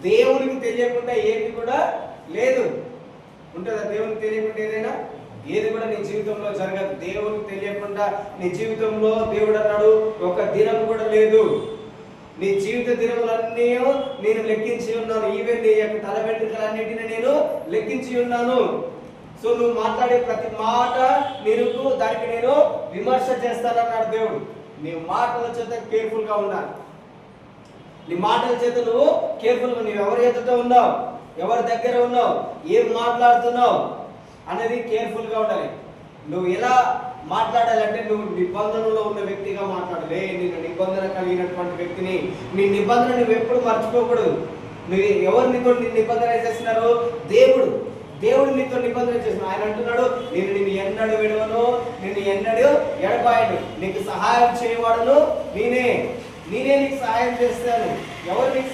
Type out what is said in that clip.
దేవునికి తెలియకుండా ఏది కూడా లేదు. ఉంటుందా దేవునికి తెలియకుండా ఏదైనా? ఏది కూడా నీ జీవితంలో జరగదు. దేవునికి తెలియకుండా నీ జీవితంలో దేవుడు అన్నాడు ఒక దినం కూడా లేదు. నీ జీవిత దినములన్నీ నేను లెక్కించి ఉన్నాను. ఈవెన్ నీ యొక్క తల వెంట్రుకలన్నిటిని నేను లెక్కించి ఉన్నాను. సో నువ్వు మాట్లాడే ప్రతి మాట దానికి నేను విమర్శ చేస్తానన్నాడు దేవుడు. నీ మాటల చేత కేర్ఫుల్ గా ఉండాలి. నీ మాటల చేత నువ్వు కేర్ఫుల్ గా, నువ్వు ఎవరి ఎదుట ఉన్నావు, ఎవరి దగ్గర ఉన్నావు, ఏం మాట్లాడుతున్నావు అనేది కేర్ఫుల్ గా ఉండాలి. నువ్వు ఎలా మాట్లాడాలంటే నువ్వు నిబంధనలో ఉన్న వ్యక్తిగా మాట్లాడాలి. నేను నిబంధన కలిగినటువంటి వ్యక్తిని. నీ నిబంధన నువ్వు ఎప్పుడు మర్చిపోకూడదు. నువ్వు ఎవరు నీతో నిబంధన చేస్తున్నారు? దేవుడు నీతో నిబంధన చేస్తున్నాడు. ఆయన అంటున్నాడు, నేను నిన్ను ఎన్నడూ విడవను, నిన్ను ఎన్నడూ ఎడబాయను, నీకు సహాయం చేయవాడను నేనే నీకు సహాయం చేస్తాను. ఎవరు నీకు